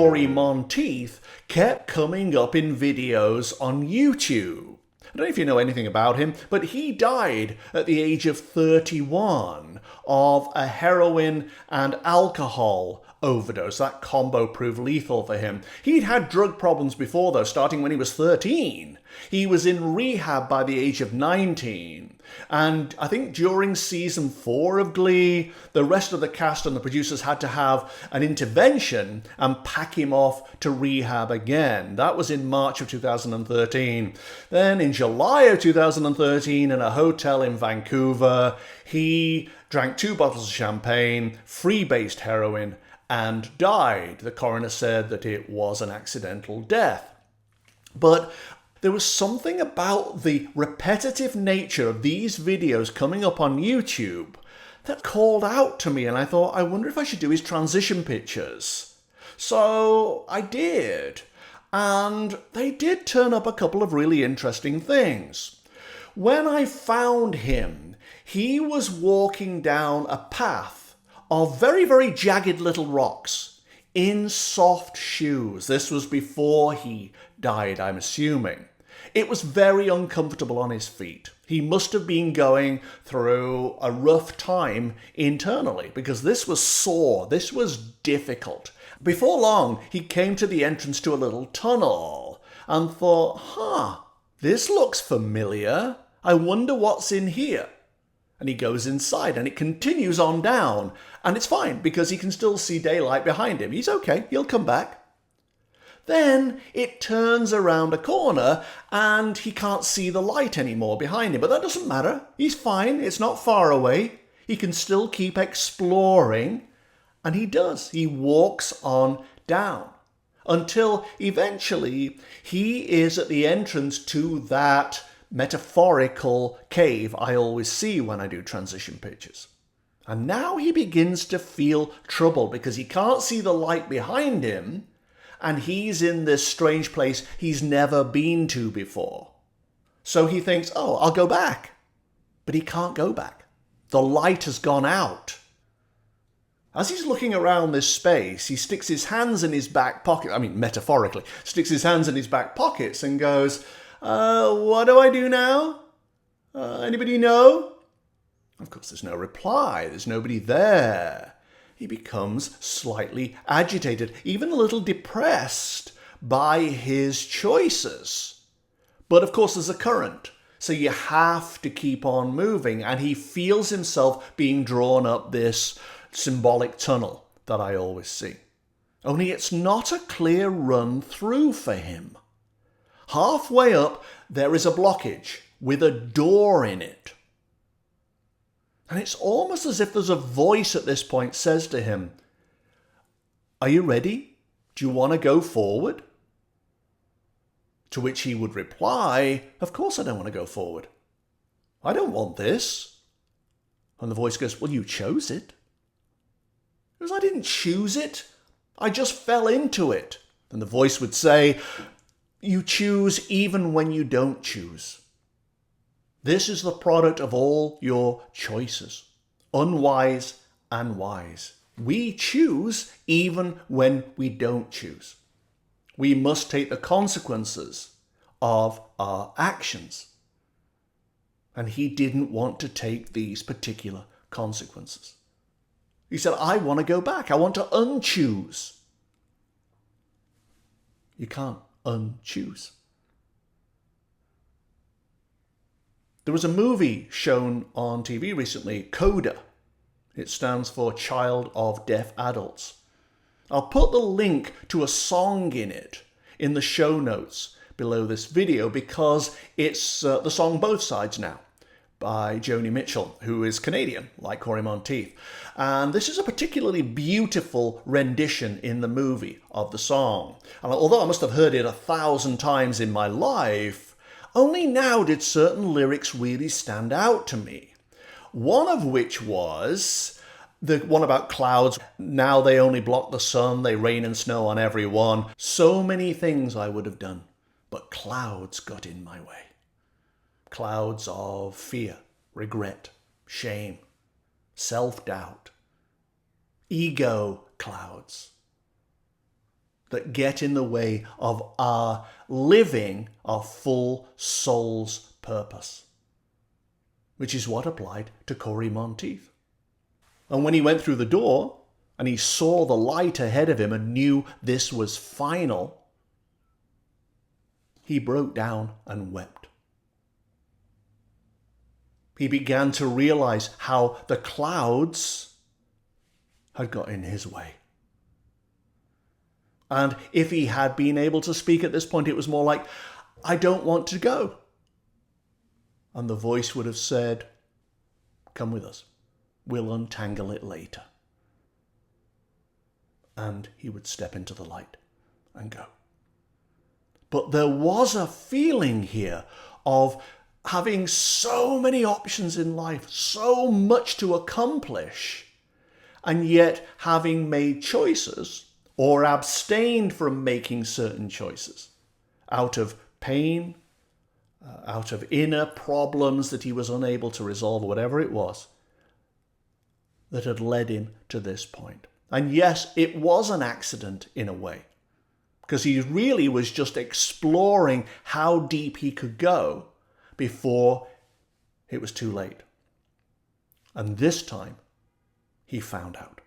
Cory Monteith kept coming up in videos on YouTube. I don't know if you know anything about him, but he died at the age of 31 of a heroin and alcohol overdose. That combo proved lethal for him. He'd had drug problems before, though, starting when he was 13. He was in rehab by the age of 19. And I think during season 4 of Glee, the rest of the cast and the producers had to have an intervention and pack him off to rehab again. That was in March of 2013. Then in July of 2013, in a hotel in Vancouver, he drank 2 bottles of champagne, freebased heroin, and died. The coroner said that it was an accidental death. But there was something about the repetitive nature of these videos coming up on YouTube that called out to me, and I thought, I wonder if I should do his transition pictures. So I did, and they did turn up a couple of really interesting things. When I found him, he was walking down a path of very, very jagged little rocks in soft shoes. This was before he died, I'm assuming. It was very uncomfortable on his feet. He must have been going through a rough time internally because this was sore, this was difficult. Before long, he came to the entrance to a little tunnel and thought, this looks familiar. I wonder what's in here. And he goes inside and it continues on down. And it's fine because he can still see daylight behind him. He's okay, he'll come back. Then it turns around a corner and he can't see the light anymore behind him. But that doesn't matter. He's fine. It's not far away. He can still keep exploring. And he does. He walks on down until eventually he is at the entrance to that metaphorical cave I always see when I do transition pictures. And now he begins to feel trouble because he can't see the light behind him. And he's in this strange place he's never been to before. So he thinks, I'll go back. But he can't go back. The light has gone out. As he's looking around this space, he sticks his hands in his back pocket, metaphorically, sticks his hands in his back pockets and goes, what do I do now? Anybody know? Of course, there's no reply. There's nobody there. He becomes slightly agitated, even a little depressed by his choices. But of course, there's a current, so you have to keep on moving, and he feels himself being drawn up this symbolic tunnel that I always see. Only it's not a clear run through for him. Halfway up, there is a blockage with a door in it. And it's almost as if there's a voice at this point says to him, are you ready? Do you want to go forward? To which he would reply, of course I don't want to go forward. I don't want this. And the voice goes, well, you chose it. He goes, I didn't choose it. I just fell into it. And the voice would say, you choose even when you don't choose. This is the product of all your choices, unwise and wise. We choose even when we don't choose. We must take the consequences of our actions. And he didn't want to take these particular consequences. He said, I want to go back. I want to unchoose. You can't unchoose. There was a movie shown on TV recently, CODA. It stands for Child of Deaf Adults. I'll put the link to a song in it in the show notes below this video because it's the song Both Sides Now by Joni Mitchell, who is Canadian, like Cory Monteith. And this is a particularly beautiful rendition in the movie of the song. And although I must have heard it 1,000 times in my life, only now did certain lyrics really stand out to me. One of which was the one about clouds. Now they only block the sun, they rain and snow on everyone. So many things I would have done, but clouds got in my way. Clouds of fear, regret, shame, self-doubt, ego clouds. that get in the way of our living our full soul's purpose, which is what applied to Cory Monteith. And when he went through the door and he saw the light ahead of him and knew this was final, he broke down and wept. He began to realize how the clouds had got in his way. And if he had been able to speak at this point, it was more like, I don't want to go. And the voice would have said, come with us. We'll untangle it later. And he would step into the light and go. But there was a feeling here of having so many options in life, so much to accomplish, and yet having made choices or abstained from making certain choices out of pain, out of inner problems that he was unable to resolve, or whatever it was, that had led him to this point. And yes, it was an accident in a way, because he really was just exploring how deep he could go before it was too late. And this time, he found out.